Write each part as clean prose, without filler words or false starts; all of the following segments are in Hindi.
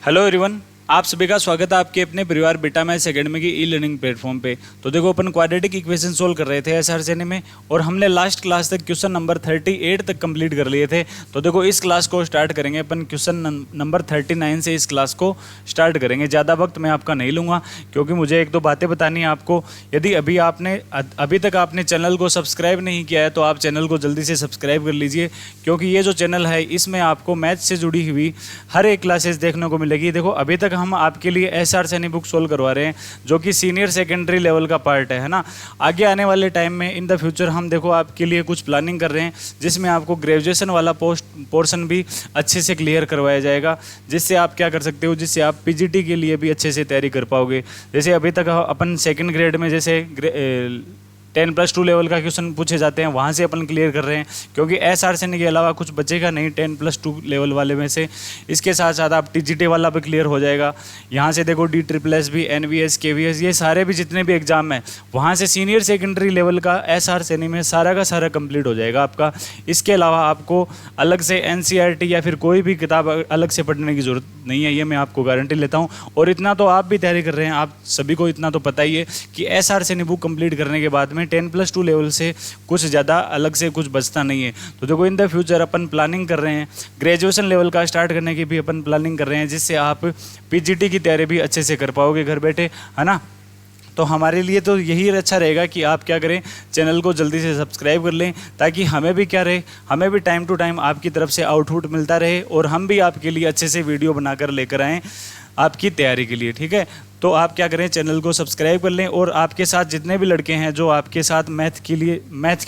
हेलो एवरीवन, आप सभी का स्वागत है आपके अपने परिवार बीटा मैथ्स एकेडमी की ई लर्निंग प्लेटफॉर्म पे। तो देखो अपन क्वाड्रेटिक इक्वेशन सोल्व कर रहे थे एसआरसीएन में और हमने लास्ट क्लास तक क्वेश्चन नंबर 38 तक कंप्लीट कर लिए थे। तो देखो इस क्लास को स्टार्ट करेंगे अपन क्वेश्चन नंबर 39 से इस क्लास को स्टार्ट करेंगे। ज़्यादा वक्त मैं आपका नहीं लूँगा क्योंकि मुझे एक दो बातें बतानी है आपको। यदि अभी तक आपने चैनल को सब्सक्राइब नहीं किया है तो आप चैनल को जल्दी से सब्सक्राइब कर लीजिए, क्योंकि ये जो चैनल है इसमें आपको मैथ से जुड़ी हुई हर एक क्लासेस देखने को मिलेगी। देखो अभी तक हम आपके लिए एसआरसीएन बुक सोल्व करवा रहे हैं जो कि सीनियर सेकेंडरी लेवल का पार्ट है ना। आगे आने वाले टाइम में इन द फ्यूचर हम देखो आपके लिए कुछ प्लानिंग कर रहे हैं जिसमें आपको ग्रेजुएशन वाला पोर्शन भी अच्छे से क्लियर करवाया जाएगा, जिससे आप क्या कर सकते हो, जिससे आप पीजीटी के लिए भी अच्छे से तैयारी कर पाओगे। जैसे अभी तक अपन सेकेंड ग्रेड में जैसे 10+2 लेवल का क्वेश्चन पूछे जाते हैं वहाँ से अपन क्लियर कर रहे हैं, क्योंकि एसआरसीएन के अलावा कुछ बचेगा नहीं 10+2 लेवल वाले में से। इसके साथ साथ आप टीजीटी वाला भी क्लियर हो जाएगा। यहाँ से देखो DSSS भी, NVS, KVS, ये सारे भी जितने भी एग्जाम हैं वहाँ से सीनियर सेकेंडरी लेवल का एसआरसीएन में सारा का सारा कंप्लीट हो जाएगा आपका। इसके अलावा आपको अलग से NCERT या फिर कोई भी किताब अलग से पढ़ने की ज़रूरत नहीं है, ये मैं आपको गारंटी लेता हूँ। और इतना तो आप भी तैयारी कर रहे हैं, आप सभी को इतना तो पता ही है कि एसआरसीएन बुक कंप्लीट करने के बाद में 10+2 लेवल से कुछ ज़्यादा अलग से कुछ बचता नहीं है। तो देखो in the future upon planning कर रहे हैं, ग्रेजुएशन लेवल का स्टार्ट करने की भी अपन प्लानिंग कर रहे हैं, जिससे आप पीजीटी की तैयारी भी अच्छे से कर पाओगे घर बैठे, है ना। तो हमारे लिए तो यही अच्छा रहेगा कि आप क्या करें, चैनल को जल्दी से सब्सक्राइब कर लें, ताकि हमें भी क्या रहे, हमें भी टाइम टू टाइम आपकी तरफ से आउटपुट मिलता रहे और हम भी आपके लिए अच्छे से वीडियो बनाकर लेकर आएँ आपकी तैयारी के लिए, ठीक है। तो आप क्या करें, चैनल को सब्सक्राइब कर लें और आपके साथ जितने भी लड़के हैं जो आपके साथ मैथ की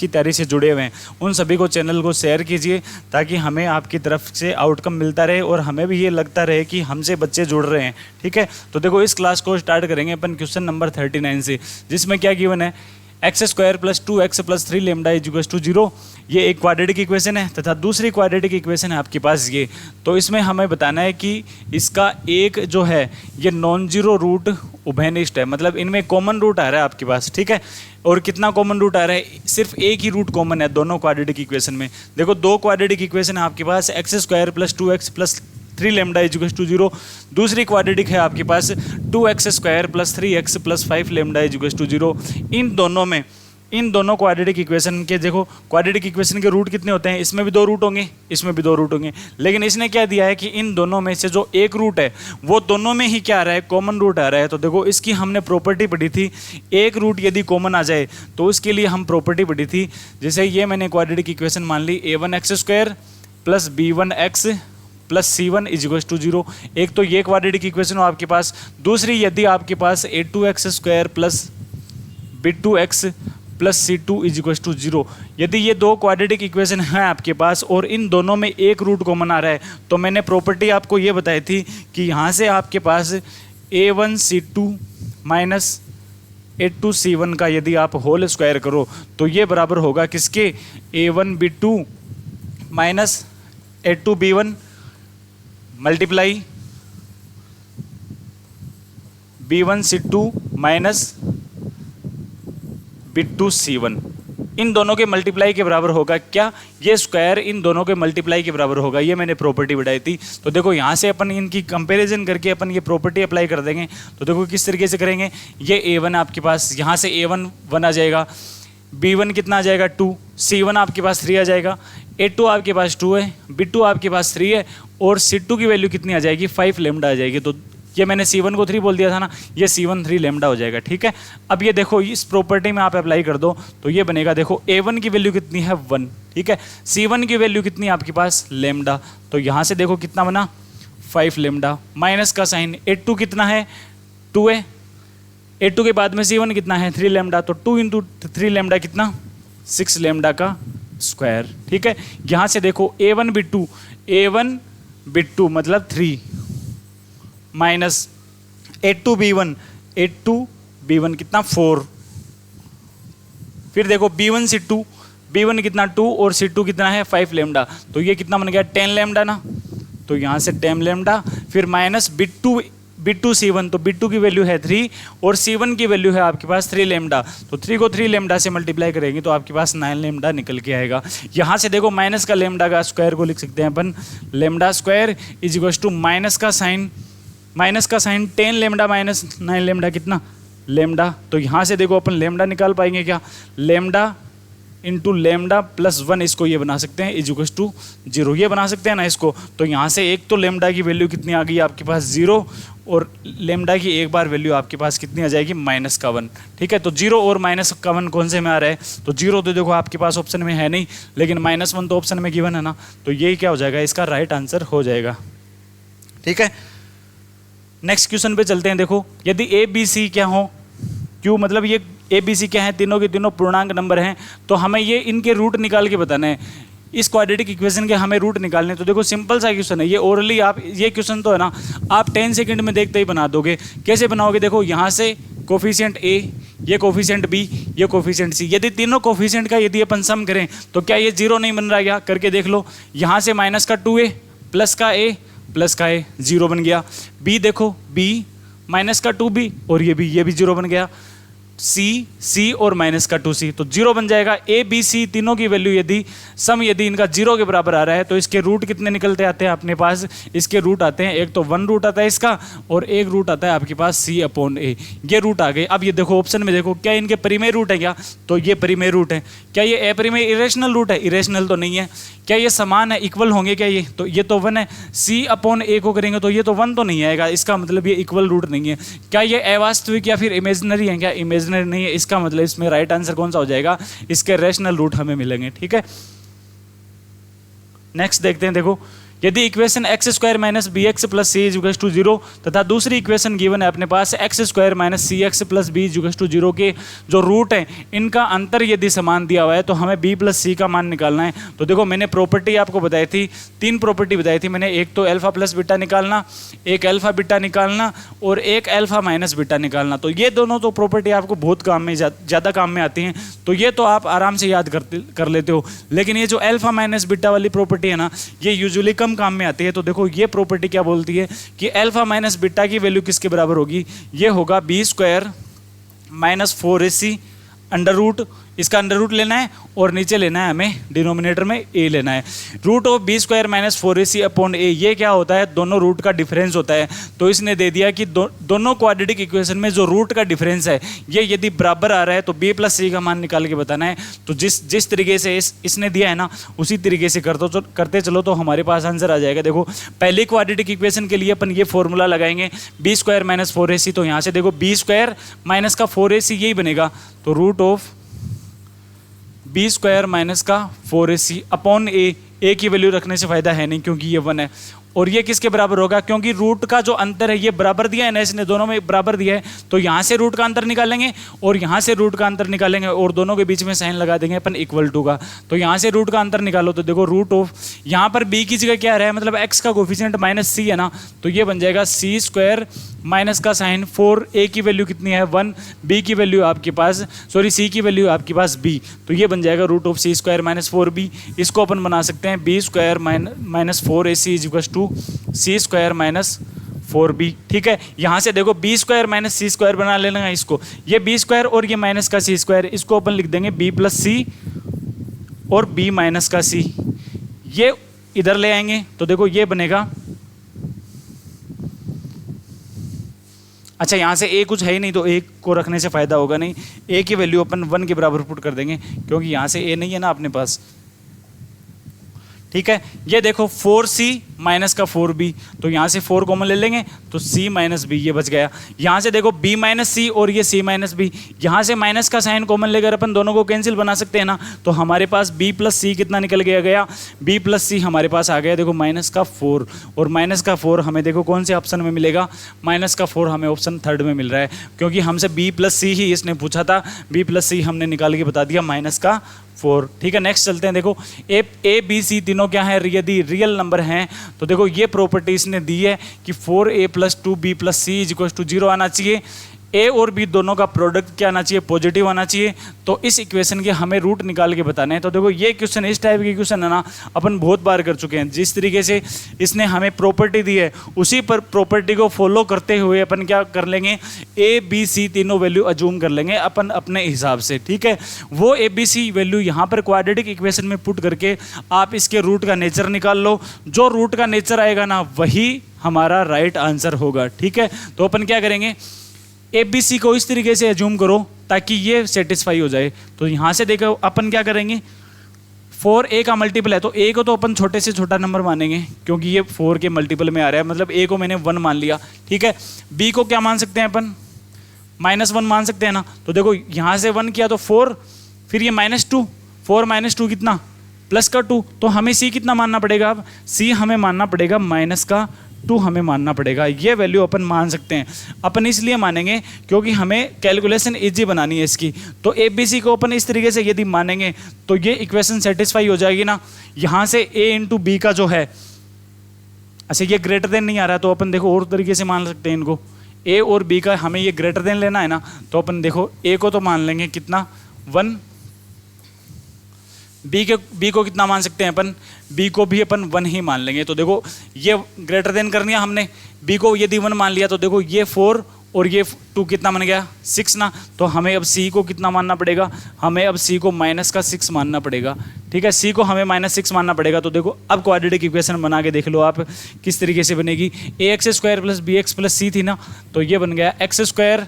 तैयारी से जुड़े हुए हैं उन सभी को चैनल को शेयर कीजिए, ताकि हमें आपकी तरफ से आउटकम मिलता रहे और हमें भी ये लगता रहे कि हमसे बच्चे जुड़ रहे हैं, ठीक है। तो देखो इस क्लास को स्टार्ट करेंगे अपन क्वेश्चन नंबर 39 से, जिसमें क्या गिवन है, x² + 2x + 3 λ = 0। ये एक क्वाड्रेटिक इक्वेशन है तथा दूसरी क्वाड्रेटिक इक्वेशन है आपके पास ये। तो इसमें हमें बताना है कि इसका एक जो है ये नॉन जीरो रूट उभयनिष्ठ है, मतलब इनमें कॉमन रूट आ रहा है आपके पास, ठीक है। और कितना कॉमन रूट आ रहा है, सिर्फ एक ही रूट कॉमन है दोनों क्वाड्रेटिक इक्वेशन में। देखो दो क्वाड्रेटिक इक्वेशन है आपके पास, x² + 2x + 3 λ = 0। दूसरी क्वाड्रेटिक है आपके पास 2x² + 3x + 5 λ = 0। इन दोनों क्वाड्रेटिक इक्वेशन के देखो क्वाड्रेटिक इक्वेशन के रूट कितने होते हैं, इसमें भी 2 रूट होंगे, इसमें भी 2 रूट होंगे, लेकिन इसने क्या दिया है कि इन दोनों में से जो एक रूट है वो दोनों में ही क्या आ रहा है, कॉमन रूट आ रहा है। तो देखो इसकी हमने प्रॉपर्टी पढ़ी थी, एक रूट यदि कॉमन आ जाए तो उसके लिए हम प्रॉपर्टी पढ़ी थी। जैसे ये मैंने क्वाड्रेटिक इक्वेशन मान ली, a1x² + b1x + c1 = 0। एक तो ये क्वाड्रेटिक इक्वेशन हो आपके पास। दूसरी यदि आपके पास a2x² + b2x + c2 = 0, यदि ये दो क्वाड्रेटिक इक्वेशन हैं आपके पास और इन दोनों में एक रूट कॉमन आ रहा है, तो मैंने प्रॉपर्टी आपको ये बताई थी कि यहाँ से आपके पास a1c2 - a2c1 का यदि आप होल स्क्वायर करो तो ये बराबर होगा किसके, a1b2 - a2b1 multiply b1c2 - b2c1। इन दोनों के मल्टीप्लाई के बराबर होगा क्या, ये स्क्वायर इन दोनों के मल्टीप्लाई के बराबर होगा। ये मैंने प्रॉपर्टी बताई थी। तो देखो यहाँ से अपन इनकी कंपैरिजन करके अपन ये प्रॉपर्टी अप्लाई कर देंगे। तो देखो किस तरीके से करेंगे, ये a1 आपके पास, यहाँ से a1 1 आ जाएगा, b1 कितना आ जाएगा 2, c1 आपके पास 3 आ जाएगा, a2 आपके पास 2 है, b2 आपके पास 3 है और c2 की वैल्यू कितनी आ जाएगी, 5 λ आ जाएगी। तो ये मैंने c1 को 3 बोल दिया था ना, ये c1 3 λ हो जाएगा, ठीक है। अब ये देखो इस प्रॉपर्टी में आप अप्लाई कर दो तो ये बनेगा, देखो a1 की वैल्यू कितनी है 1, ठीक है, c1 की वैल्यू कितनी है आपके पास λ। तो यहाँ से देखो कितना बना 5 λ, माइनस का साइन, a2 कितना है 2 है, a2 के बाद में c1 कितना है 3 λ, तो 2 × 3 λ कितना 6 λ का स्क्वायर, ठीक है। यहाँ से देखो a1b2 मतलब 3 माइनस a2b1 कितना 4, फिर देखो b1 कितना 2 और c2 कितना है 5 λ, तो ये कितना बन गया 10 λ ना। तो यहाँ से 10 λ, फिर माइनस b2 c1, तो b2 की वैल्यू है 3 और c1 की वैल्यू है आपके पास 3 λ। तो 3 को 3 λ से मल्टीप्लाई करेंगे तो आपके पास 9 λ निकल के आएगा। यहाँ से देखो माइनस का λ का स्क्वायर को लिख सकते हैं अपन, λ² = माइनस का साइन माइनस का साइन 10 लेमडा माइनस 9 लेमडा कितना लेमडा। तो यहाँ से देखो अपन लेमडा निकाल पाएंगे क्या, लेमडा इंटू लेमडा प्लस 1 इसको ये बना सकते हैं इजुकस टू 0, ये बना सकते हैं ना इसको। तो यहाँ से एक तो लेमडा की वैल्यू कितनी आ गई आपके पास 0, और लेमडा की एक बार वैल्यू आपके पास कितनी आ जाएगी माइनस का 1। ठीक है, तो 0 और माइनस का 1 कौन से में आ रहा है, तो 0 तो देखो आपके पास ऑप्शन में है नहीं, लेकिन -1 तो ऑप्शन में गिवन है ना, तो यही क्या हो जाएगा, इसका राइट आंसर हो जाएगा। ठीक है, नेक्स्ट क्वेश्चन पे चलते हैं। देखो यदि ए बी सी क्या हो, क्यों मतलब ये ए बी सी क्या है, तीनों के तीनों पूर्णांक नंबर हैं, तो हमें ये इनके रूट निकाल के बताना है। इस क्वाड्रेटिक इक्वेशन के हमें रूट निकालने, तो देखो सिंपल सा क्वेश्चन है ये, ओरली आप ये क्वेश्चन तो है ना आप 10 सेकंड में देखते ही बना दोगे। कैसे बनाओगे, देखो यहाँ से कोफिशिएंट ए, ये कोफिशिएंट बी, ये कोफिशिएंट सी, यदि तीनों कोफिशिएंट का यदि अपन सम करें तो क्या ये 0 नहीं बन रहा क्या, करके देख लो। यहाँ से माइनस का 2a प्लस का a प्लस का a 0 बन गया। बी देखो, बी माइनस का 2b और ये भी 0 बन गया। सी और माइनस का 2c तो 0 बन जाएगा। ए बी सी तीनों की वैल्यू यदि सम यदि इनका 0 के बराबर आ रहा है तो इसके रूट कितने निकलते आते हैं अपने पास, इसके रूट आते हैं, एक तो 1 रूट आता है इसका और एक रूट आता है आपके पास c/a, ये रूट आ गए। अब ये देखो ऑप्शन में देखो क्या इनके परिमेय रूट है क्या, तो ये परिमेय रूट है। क्या ये अपरिमेय इरेशनल रूट है, इरेशनल तो नहीं है। क्या ये समान है, इक्वल होंगे क्या, ये तो 1 है। c/a को करेंगे तो ये तो 1 तो नहीं आएगा, इसका मतलब ये इक्वल रूट नहीं है। क्या ये अवास्तविक या फिर इमेजिनरी है, क्या इमेजिनरी नहीं है, इसका मतलब इसमें राइट आंसर कौन सा हो जाएगा, इसके रैशनल रूट हमें मिलेंगे। ठीक है, नेक्स्ट देखते हैं। देखो यदि equation x² minus B X plus C is to 0 तथा दूसरी इक्वेशन गिवन है अपने पास x² minus C X plus B is to 0 के जो रूट है इनका अंतर यदि समान दिया हुआ है तो हमें b प्लस सी का मान निकालना है। तो देखो मैंने प्रॉपर्टी आपको बताई थी, 3 प्रॉपर्टी बताई थी मैंने, एक तो अल्फा प्लस बीटा निकालना, एक अल्फा बीटा निकालना और एक अल्फा माइनस बीटा निकालना। तो ये दोनों तो प्रॉपर्टी आपको बहुत काम में ज़्यादा काम में आती हैं, तो ये तो आप आराम से याद कर लेते हो। लेकिन ये जो अल्फा माइनस बीटा वाली प्रॉपर्टी है ना, ये यूजुअली कम काम में आती है। तो देखो ये प्रॉपर्टी क्या बोलती है कि अल्फा माइनस बीटा की वैल्यू किसके बराबर होगी, ये होगा b² minus 4ac under root, इसका अंडर रूट लेना है और नीचे लेना है हमें डिनोमिनेटर में a लेना है। Root of b² minus 4ac/a, ये क्या होता है, दोनों रूट का डिफरेंस होता है। तो इसने दे दिया कि दोनों क्वाड्रेटिक इक्वेशन में जो रूट का डिफरेंस है ये यदि बराबर आ रहा है तो b प्लस सी का मान निकाल के बताना है। तो जिस तरीके से इसने दिया है ना उसी तरीके से करते चलो तो हमारे पास आंसर आ जाएगा। देखो पहली क्वाड्रेटिक इक्वेशन के लिए अपन ये फॉर्मूला लगाएंगे b² माइनस 4ac, तो यहाँ से देखो b² माइनस का 4ac यही बनेगा, तो रूट ऑफ b² माइनस का 4ac/a, a की वैल्यू रखने से फायदा है नहीं क्योंकि ये 1 है। और ये किसके बराबर होगा, क्योंकि रूट का जो अंतर है ये बराबर दिया है ना, इसने दोनों में बराबर दिया है, तो यहाँ से रूट का अंतर निकालेंगे और यहाँ से रूट का अंतर निकालेंगे और दोनों के बीच में साइन लगा देंगे अपन इक्वल टू का। तो यहाँ से रूट का अंतर निकालो तो देखो रूट ऑफ, यहाँ पर b की जगह क्या रहा है, मतलब x का कोफिशिएंट माइनस c है ना, तो ये बन जाएगा c² माइनस का साइन 4, a की वैल्यू कितनी है 1, b की वैल्यू आपके पास c की वैल्यू आपके पास b, तो ये बन जाएगा root of c² minus 4b। इसको अपन बना सकते हैं b² minus 4ac is equal to c² minus 4b। ठीक है, यहाँ से देखो b² माइनस c² बना लेना इसको, ये b² और ये माइनस का c², इसको अपन लिख देंगे b प्लस सी और b माइनस का c, ये इधर ले आएंगे तो देखो ये बनेगा, अच्छा यहाँ से a कुछ है ही नहीं तो a को रखने से फायदा होगा नहीं, a की वैल्यू अपन 1 के बराबर पुट कर देंगे क्योंकि यहाँ से a नहीं है ना अपने पास। ठीक है, ये देखो 4c माइनस का 4b, तो यहाँ से 4 कॉमन ले लेंगे तो c माइनस b ये बच गया। यहाँ से देखो b माइनस सी और ये c माइनस b, यहाँ से माइनस का साइन कॉमन लेकर अपन दोनों को कैंसिल बना सकते हैं ना, तो हमारे पास b प्लस सी कितना निकल गया, b प्लस सी हमारे पास आ गया देखो माइनस का 4, और माइनस का 4 हमें देखो कौन से ऑप्शन में मिलेगा, माइनस का 4 हमें ऑप्शन 3 में मिल रहा है क्योंकि हमसे b प्लस सी ही इसने पूछा था, b प्लस सी हमने निकाल के बता दिया माइनस का 4। ठीक है, नेक्स्ट चलते हैं। देखो ए बी सी तीनों क्या है, यदि रियल नंबर हैं तो देखो ये प्रॉपर्टी इसने दी है कि 4a plus 2b plus C is equal to 0 आना चाहिए। ए और बी दोनों का प्रोडक्ट क्या आना चाहिए, पॉजिटिव आना चाहिए। तो इस इक्वेशन के हमें रूट निकाल के बताने हैं। तो देखो ये क्वेश्चन, इस टाइप के क्वेश्चन है ना अपन बहुत बार कर चुके हैं। जिस तरीके से इसने हमें प्रॉपर्टी दी है उसी पर प्रॉपर्टी को फॉलो करते हुए अपन क्या कर लेंगे, ए बी सी तीनों वैल्यू अज्यूम कर लेंगे अपन अपने हिसाब से, ठीक है। वो ए बी सी वैल्यू यहाँ पर क्वाड्रेटिक इक्वेशन में पुट करके आप इसके रूट का नेचर निकाल लो। जो रूट का नेचर आएगा ना वही हमारा राइट आंसर होगा, ठीक है। तो अपन क्या करेंगे, ए बी सी को इस तरीके से एज्यूम करो ताकि ये सेटिस्फाई हो जाए। तो यहाँ से देखो अपन क्या करेंगे, 4a का मल्टीपल है तो a को तो अपन छोटे से छोटा नंबर मानेंगे क्योंकि ये 4 के मल्टीपल में आ रहा है, मतलब a को मैंने 1 मान लिया, ठीक है। b को क्या मान सकते हैं अपन, -1 मान सकते हैं ना। तो देखो यहाँ से 1 किया तो 4, फिर ये -2, 4 - 2 कितना, प्लस का 2। तो हमें c कितना मानना पड़ेगा, अब c हमें मानना पड़ेगा -2 हमें मानना पड़ेगा। ये वैल्यू अपन मान सकते हैं। अपन इसलिए मानेंगे क्योंकि हमें कैलकुलेशन इजी बनानी है इसकी। तो ए बी सी को अपन इस तरीके से यदि मानेंगे तो ये इक्वेशन सेटिस्फाई हो जाएगी ना। यहाँ से a इंटू बी का जो है, अच्छा ये ग्रेटर देन नहीं आ रहा तो अपन देखो और तरीके से मान सकते हैं इनको। a और b का हमें ये ग्रेटर देन लेना है ना, तो अपन देखो a को तो मान लेंगे कितना 1, बी को कितना मान सकते हैं अपन, बी को भी अपन 1 ही मान लेंगे। तो देखो ये ग्रेटर देन कर लिया हमने, बी को यदि 1 मान लिया तो देखो ये 4 और ये 2 कितना बन गया 6 ना। तो हमें अब सी को कितना मानना पड़ेगा, हमें अब सी को -6 मानना पड़ेगा, ठीक है। सी को हमें -6 मानना पड़ेगा। तो देखो अब क्वाड्रेटिक इक्वेशन बना के देख लो आप किस तरीके से बनेगी। ax² + bx + c थी ना, तो ये बन गया x²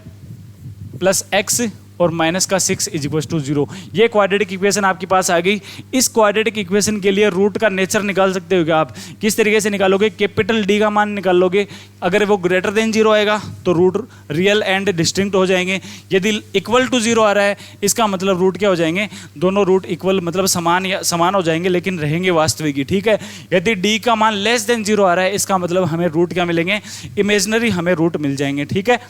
+ x और -6 = 0। ये क्वाड्रेटिक इक्वेशन आपके पास आ गई। इस क्वाड्रेटिक इक्वेशन के लिए रूट का नेचर निकाल सकते हो क्या आप, किस तरीके से निकालोगे, कैपिटल डी का मान निकाल लोगे। अगर वो ग्रेटर देन 0 आएगा तो रूट रियल एंड डिस्टिंक्ट हो जाएंगे। यदि इक्वल टू 0 आ रहा है इसका मतलब रूट क्या हो जाएंगे, दोनों रूट इक्वल मतलब समान हो जाएंगे लेकिन रहेंगे वास्तविक ही, ठीक है। यदि डी का मान लेस देन 0 आ रहा है इसका मतलब हमें रूट क्या मिलेंगे, इमेजिनरी हमें रूट मिल जाएंगे, ठीक है।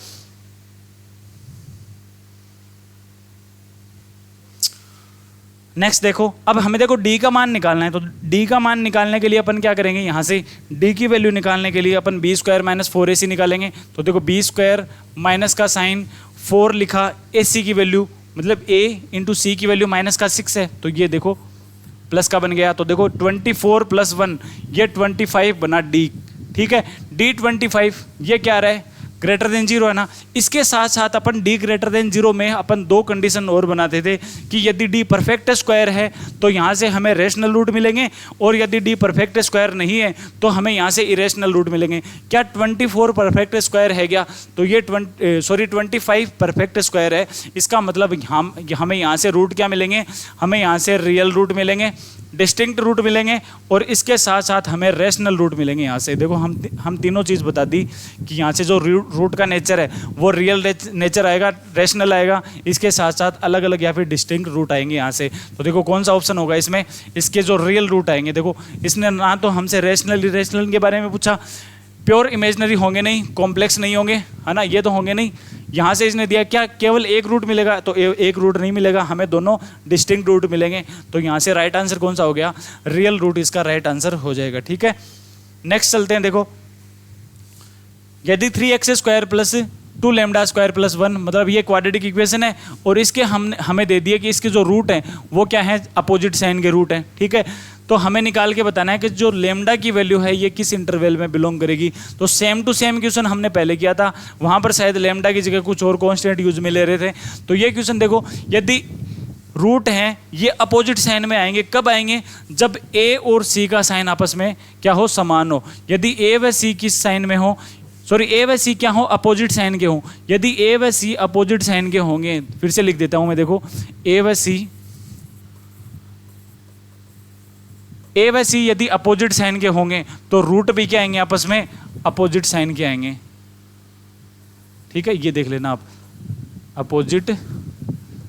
नेक्स्ट देखो, अब हमें देखो d का मान निकालना है। तो d का मान निकालने के लिए अपन क्या करेंगे, यहाँ से d की वैल्यू निकालने के लिए अपन b² - 4ac निकालेंगे। तो देखो b² माइनस का साइन 4 लिखा, ac की वैल्यू मतलब a इंटू c की वैल्यू -6 है तो ये देखो प्लस का बन गया। तो देखो 24 + 1 ये 25 बना d, ठीक है। d 25 ये क्या आ रहा है, ग्रेटर देन 0 है ना। इसके साथ साथ अपन d ग्रेटर देन 0 में अपन 2 कंडीशन और बनाते थे कि यदि d परफेक्ट स्क्वायर है तो यहाँ से हमें रेशनल रूट मिलेंगे, और यदि d परफेक्ट स्क्वायर नहीं है तो हमें यहाँ से इरेशनल रूट मिलेंगे। क्या 24 परफेक्ट स्क्वायर है क्या, तो ये 25 परफेक्ट स्क्वायर है। इसका मतलब हमें यहाँ से रूट क्या मिलेंगे, हमें यहाँ से रियल रूट मिलेंगे, डिस्टिंक्ट रूट मिलेंगे, और इसके साथ साथ हमें रेशनल रूट मिलेंगे। यहाँ से देखो हम तीनों चीज़ बता दी कि यहाँ से जो रूट का नेचर है वो रियल नेचर आएगा, रेशनल आएगा, इसके साथ साथ अलग अलग या फिर डिस्टिंक्ट रूट आएंगे यहाँ से। तो देखो कौन सा ऑप्शन होगा इसमें, इसके जो रियल रूट आएंगे। देखो इसने ना तो हमसे रेशनल के बारे में पूछा, प्योर इमेजिनरी होंगे नहीं, कॉम्प्लेक्स नहीं होंगे, है ना, ये तो होंगे नहीं। यहाँ से इसने दिया क्या, केवल एक रूट मिलेगा, तो एक रूट नहीं मिलेगा, हमें दोनों डिस्टिंक्ट रूट मिलेंगे। तो यहाँ से राइट आंसर कौन सा हो गया, रियल रूट इसका राइट आंसर हो जाएगा, ठीक है। नेक्स्ट चलते हैं। देखो यदि 3x² + 2λ² + 1 मतलब ये क्वाड्रेटिक इक्वेशन है, और इसके हमें दे दिए कि इसके जो रूट हैं वो क्या है, अपोजिट साइन के रूट हैं, ठीक है। तो हमें निकाल के बताना है कि जो लेमडा की वैल्यू है ये किस इंटरवल में बिलोंग करेगी। तो सेम टू सेम क्वेश्चन हमने पहले किया था, वहाँ पर शायद लेमडा की जगह कुछ और कॉन्स्टेंट यूज में ले रहे थे। तो ये क्वेश्चन देखो, यदि रूट हैं ये अपोजिट साइन में आएंगे, कब आएंगे, जब ए और सी का साइन आपस में क्या हो, समान हो। यदि ए व सी किस साइन में हो, ए व सी क्या हो, अपोजिट साइन के हो। यदि ए व सी अपोजिट साइन के होंगे, फिर से लिख देता हूं मैं, देखो ए व सी यदि अपोजिट साइन के होंगे तो रूट भी क्या आएंगे, आपस में अपोजिट साइन के आएंगे, ठीक है। ये देख लेना आप, अपोजिट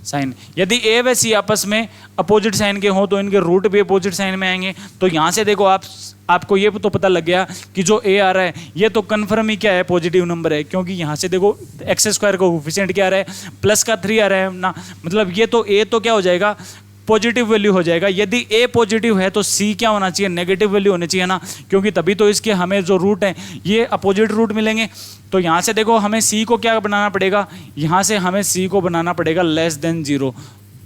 साइन। यदि ए व सी आपस में अपोजिट साइन के हो तो इनके रूट भी अपोजिट साइन में आएंगे। तो यहां से देखो आपको ये तो पता लग गया कि जो ए आ रहा है ये तो कन्फर्म ही क्या है, पॉजिटिव नंबर है, क्योंकि यहाँ से देखो x² का कोफिशिएंट क्या आ रहा है, +3 आ रहा है ना। मतलब ये तो ए तो क्या हो जाएगा, पॉजिटिव वैल्यू हो जाएगा। यदि ए पॉजिटिव है तो सी क्या होना चाहिए, नेगेटिव वैल्यू होनी चाहिए ना, क्योंकि तभी तो इसके हमें जो रूट है ये अपोजिट रूट मिलेंगे। तो यहाँ से देखो हमें सी को क्या बनाना पड़ेगा, यहाँ से हमें सी को बनाना पड़ेगा लेस देन 0।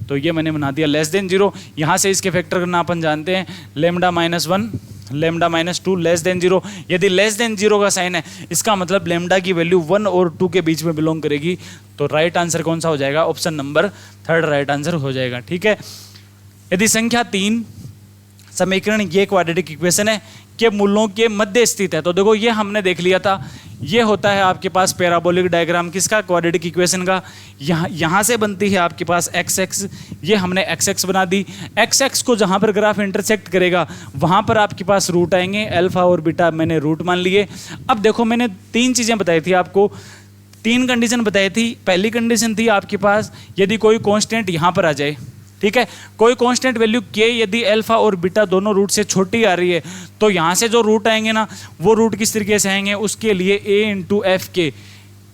तो ये मैंने बना दिया लेस देन 0। यहाँ से इसके फैक्टर करना अपन जानते हैं, लेमडा -1 लेमडा -2 लेस देन 0। यदि लेस देन 0 का साइन है इसका मतलब लेमडा की वैल्यू 1 और 2 के बीच में बिलोंग करेगी। तो राइट आंसर कौन सा हो जाएगा, ऑप्शन नंबर 3 राइट आंसर हो जाएगा। ठीक है। यदि संख्या 3 समीकरण ये क्वाड्रेटिक इक्वेशन है के मूलों के मध्य स्थित है, तो देखो ये हमने देख लिया था, ये होता है आपके पास पैराबोलिक डायग्राम किसका, क्वाड्रेटिक इक्वेशन का। यहाँ से बनती है आपके पास एक्स एक्स, ये हमने एक्स एक्स बना दी। एक्स एक्स को जहाँ पर ग्राफ इंटरसेक्ट करेगा वहाँ पर आपके पास रूट आएंगे, अल्फा और बीटा मैंने रूट मान लिए। अब देखो मैंने 3 चीज़ें बताई थी आपको, 3 कंडीशन बताई थी। पहली कंडीशन थी आपके पास यदि कोई कांस्टेंट यहाँ पर आ जाए, ठीक है, कोई कांस्टेंट वैल्यू के यदि अल्फा और बीटा दोनों रूट से छोटी आ रही है तो यहाँ से जो रूट आएंगे ना वो रूट किस तरीके से आएंगे, उसके लिए a इंटू एफ के,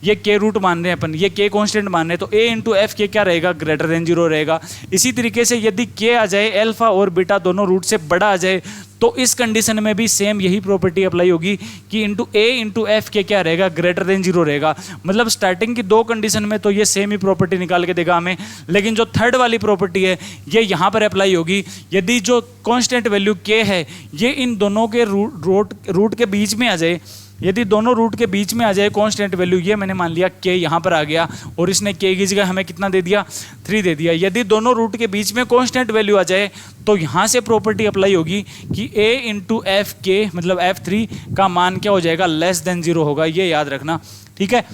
ये के रूट मान रहे हैं अपन, ये के कांस्टेंट मान रहे हैं, तो a इंटू एफ के क्या रहेगा, ग्रेटर देन 0 रहेगा। इसी तरीके से यदि के आ जाए, अल्फा और बीटा दोनों रूट से बड़ा आ जाए तो इस कंडीशन में भी सेम यही प्रॉपर्टी अप्लाई होगी कि इंटू ए इंटू एफ के क्या रहेगा, ग्रेटर देन 0 रहेगा। मतलब स्टार्टिंग की 2 कंडीशन में तो ये सेम ही प्रॉपर्टी निकाल के देगा हमें, लेकिन जो थर्ड वाली प्रॉपर्टी है ये यहाँ पर अप्लाई होगी यदि जो कांस्टेंट वैल्यू के है ये इन दोनों के रूट के बीच में आ जाए। यदि दोनों रूट के बीच में आ जाए कांस्टेंट वैल्यू, ये मैंने मान लिया के यहाँ पर आ गया और इसने के की जगह हमें कितना दे दिया, 3 दे दिया। यदि दोनों रूट के बीच में कांस्टेंट वैल्यू आ जाए तो यहाँ से प्रॉपर्टी अप्लाई होगी कि a इंटू एफ के मतलब f3 का मान क्या हो जाएगा, लेस देन 0 होगा, ये याद रखना। ठीक है।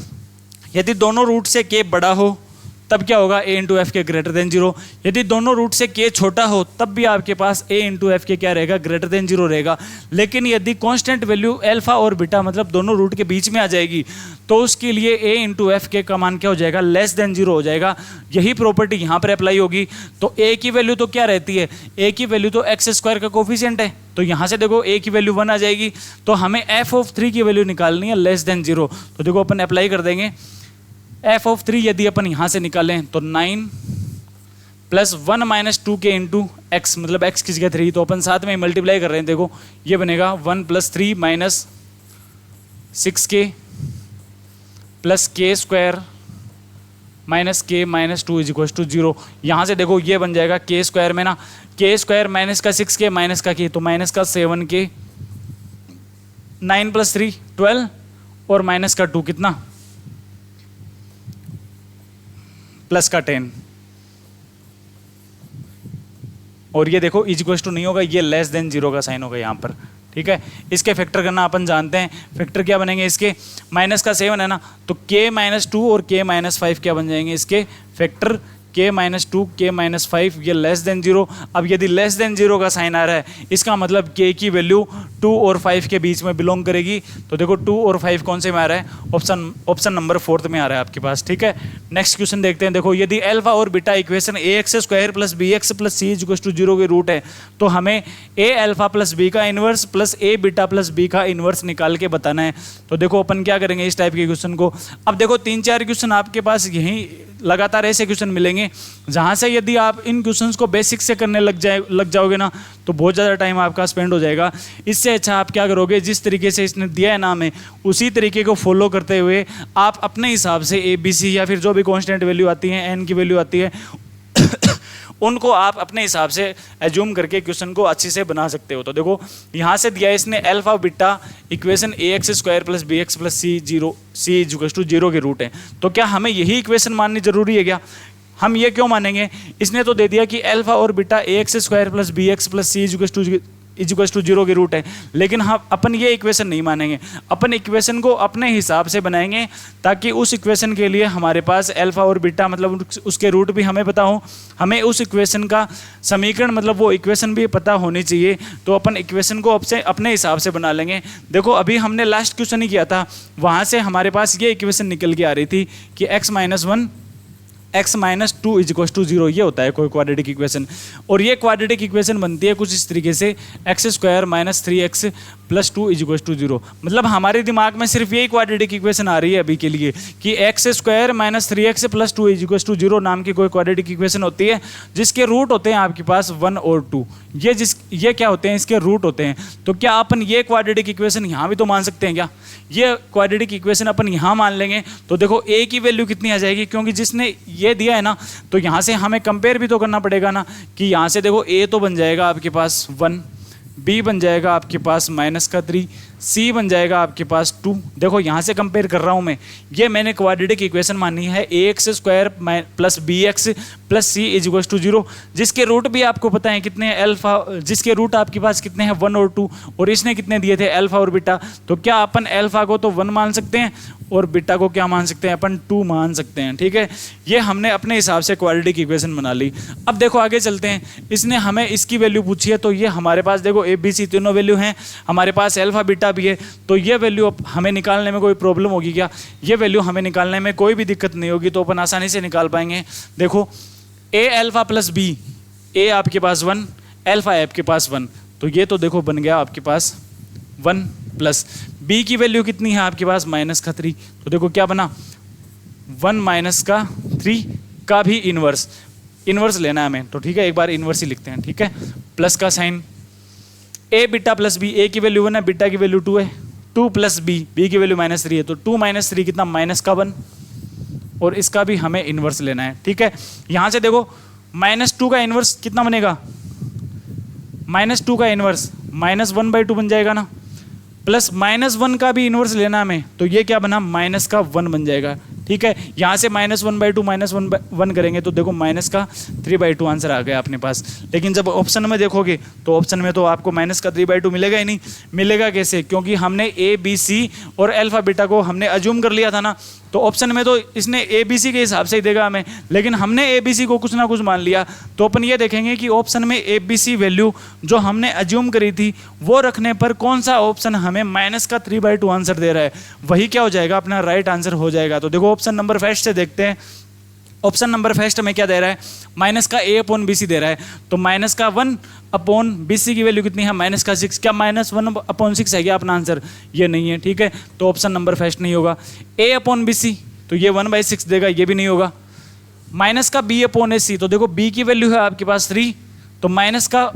यदि दोनों रूट से k बड़ा हो तब क्या होगा, a इंटू एफ के ग्रेटर देन 0। यदि दोनों रूट से k छोटा हो तब भी आपके पास a इंटू एफ के क्या रहेगा, ग्रेटर देन 0 रहेगा। लेकिन यदि कांस्टेंट वैल्यू अल्फा और बीटा मतलब दोनों रूट के बीच में आ जाएगी तो उसके लिए a इंटू एफ के का मान क्या हो जाएगा, लेस देन 0 हो जाएगा। यही प्रॉपर्टी यहाँ पर अप्लाई होगी। तो a की वैल्यू तो क्या रहती है, a की वैल्यू तो x² का कोफिशिएंट है, तो यहाँ से देखो a की वैल्यू 1 आ जाएगी। तो हमें f(3) की वैल्यू निकालनी है लेस देन 0। तो देखो अपन अप्लाई कर देंगे, f(3) यदि अपन यहाँ से निकालें तो 9 plus 1 minus 2k into x, मतलब x की जगह 3, तो अपन साथ में मल्टीप्लाई कर रहे हैं। देखो ये बनेगा 1 plus 3 minus 6k plus k² minus k minus 2 is equal to 0। यहाँ से देखो ये बन जाएगा k² में ना, k² माइनस का 6k माइनस का k, तो माइनस का 7k, 9 प्लस 3 12 और माइनस का 2 कितना, प्लस का 10। और ये देखो इज इक्वल टू नहीं होगा, ये लेस देन 0 का साइन होगा यहाँ पर। ठीक है। इसके फैक्टर करना अपन जानते हैं, फैक्टर क्या बनेंगे इसके, माइनस का 7 है ना, तो k माइनस 2 और k माइनस 5 क्या बन जाएंगे इसके factor, k minus 2 k minus 5, ये लेस देन 0। अब यदि लेस देन 0 का साइन आ रहा है इसका मतलब k की वैल्यू 2 और 5 के बीच में बिलोंग करेगी। तो देखो 2 और 5 कौन से में आ रहा है, ऑप्शन नंबर 4 में आ रहा है आपके पास। ठीक है। नेक्स्ट क्वेश्चन देखते हैं। देखो यदि अल्फा और beta equation ax² plus bx plus c equal to 0 के रूट है तो हमें a अल्फा प्लस b का inverse plus a beta plus b का इनवर्स निकाल के बताना है। तो देखो अपन क्या करेंगे इस टाइप के क्वेश्चन को। अब देखो 3-4 क्वेश्चन आपके पास यहीं लगातार ऐसे क्वेश्चन मिलेंगे जहाँ से यदि आप इन क्वेश्चंस को बेसिक से करने लग जाओगे ना तो बहुत ज़्यादा टाइम आपका स्पेंड हो जाएगा। इससे अच्छा आप क्या करोगे, जिस तरीके से इसने दिया है नाम है उसी तरीके को फॉलो करते हुए आप अपने हिसाब से ABC या फिर जो भी कांस्टेंट वैल्यू आती है, n की वैल्यू आती है उनको आप अपने हिसाब से एज्यूम करके क्वेश्चन को अच्छे से बना सकते हो। तो देखो यहाँ से दिया है इसने alpha beta equation ax² plus bx plus c equal to 0 के रूट है, तो क्या हमें यही इक्वेशन माननी जरूरी है क्या, हम ये क्यों मानेंगे, इसने तो दे दिया कि अल्फा और beta ax² plus bx plus c equal to 0 के रूट है, लेकिन हम अपन ये इक्वेशन नहीं मानेंगे, अपन इक्वेशन को अपने हिसाब से बनाएंगे ताकि उस इक्वेशन के लिए हमारे पास अल्फा और बीटा मतलब उसके रूट भी हमें पता हो, हमें उस इक्वेशन का समीकरण मतलब वो इक्वेशन भी पता होनी चाहिए। तो अपन इक्वेशन को अपने हिसाब से बना लेंगे। देखो अभी हमने लास्ट क्वेश्चन ही किया था, वहाँ से हमारे पास ये इक्वेशन निकल के आ रही थी कि x-1 x minus 2 is equal to 0, ये होता है कोई क्वाड्रेटिक इक्वेशन। और ये क्वाड्रेटिक इक्वेशन बनती है कुछ इस तरीके से x square minus 3x plus 2 is equal to 0। मतलब हमारे दिमाग में सिर्फ यही क्वाड्रेटिक इक्वेशन आ रही है अभी के लिए कि x square minus 3x plus 2 is equal to 0 नाम की कोई क्वाड्रेटिक इक्वेशन होती है जिसके रूट होते हैं आपके पास 1 और 2। ये क्या होते हैं, इसके रूट होते हैं। तो क्या अपन ये क्वाड्रेटिक इक्वेशन यहाँ भी तो मान सकते हैं क्या? ये क्वाड्रेटिक इक्वेशन अपन यहाँ मान लेंगे तो देखो a की वैल्यू कितनी आ जाएगी, क्योंकि जिसने ये दिया है ना तो यहाँ से हमें कंपेयर भी तो करना पड़ेगा ना कि यहाँ से देखो a तो बन जाएगा आपके पास 1, b बन जाएगा आपके पास -3, c बन जाएगा आपके पास 2। देखो यहाँ से कंपेयर कर रहा हूँ मैं, ये मैंने क्वाड्रेटिक इक्वेशन मानी है ax square plus bx plus c is equal to 0, जिसके रूट भी आपको पता है कितने हैं अल्फा, जिसके रूट आपके पास कितने हैं 1 और 2, और इसने कितने दिए थे अल्फा और बीटा। तो क्या अपन अल्फा को तो 1 मान सकते हैं और बीटा को क्या मान सकते हैं अपन 2 मान सकते हैं। ठीक है, ये हमने अपने हिसाब से क्वाड्रेटिक इक्वेशन बना ली। अब देखो आगे चलते हैं, इसने हमें इसकी वैल्यू पूछी है तो ये हमारे पास देखो ए बी सी तीनों वैल्यू हैं, हमारे पास अल्फा बीटा भी है। तो ये वैल्यू हमें निकालने में कोई प्रॉब्लम होगी क्या? ये वैल्यू हमें निकालने में कोई भी दिक्कत नहीं होगी, तो अपन आसानी से निकाल पाएंगे। देखो ए अल्फा प्लस बी, ए आपके पास 1, अल्फा आपके पास 1, तो ये तो देखो बन गया आपके पास 1 प्लस बी की वैल्यू कितनी है आपके पास -3, तो देखो क्या बना 1 माइनस का 3 का भी इनवर्स लेना है हमें। तो ठीक है, एक बार इनवर्स ही लिखते हैं। ठीक है, प्लस का साइन, ए बीटा प्लस बी, ए की वैल्यू 1 है, बीटा की वैल्यू 2 है, 2 प्लस बी, बी की वैल्यू -3 है, तो 2 - 3 कितना -1, और इसका भी हमें इनवर्स लेना है। ठीक है, यहाँ से देखो -2 का इनवर्स कितना बनेगा, -2 का इनवर्स -1/2 बन जाएगा ना, प्लस -1 का भी इनवर्स लेना हमें, तो ये क्या बना -1 बन जाएगा। ठीक है, यहाँ से -1/2 -1 करेंगे तो देखो -3/2 आंसर आ गया अपने पास। लेकिन जब ऑप्शन में देखोगे तो ऑप्शन में तो आपको -3/2 मिलेगा ही नहीं। मिलेगा कैसे? क्योंकि हमने ए बी सी और अल्फा बीटा को हमने अज्यूम कर लिया था ना, तो ऑप्शन में तो इसने ए बी सी के हिसाब से ही देगा हमें, लेकिन हमने ए बी सी को कुछ ना कुछ मान लिया। तो अपन ये देखेंगे कि ऑप्शन में ए बी सी वैल्यू जो हमने अज्यूम करी थी वो रखने पर कौन सा ऑप्शन हमें -3/2 आंसर दे रहा है, वही क्या हो जाएगा अपना राइट आंसर हो जाएगा। तो देखो ऑप्शन नंबर फर्स्ट से देखते हैं। ऑप्शन नंबर फर्स्ट में क्या दे रहा है, -a/bc दे रहा है, तो -1/bc की वैल्यू कितनी है -6। क्या -1/6 है क्या अपना आंसर? ये नहीं है। ठीक है, तो ऑप्शन नंबर फर्स्ट नहीं होगा। a/bc तो ये 1/6 देगा, ये भी नहीं होगा। -b/ac, तो देखो b की वैल्यू है आपके पास 3, तो माइनस का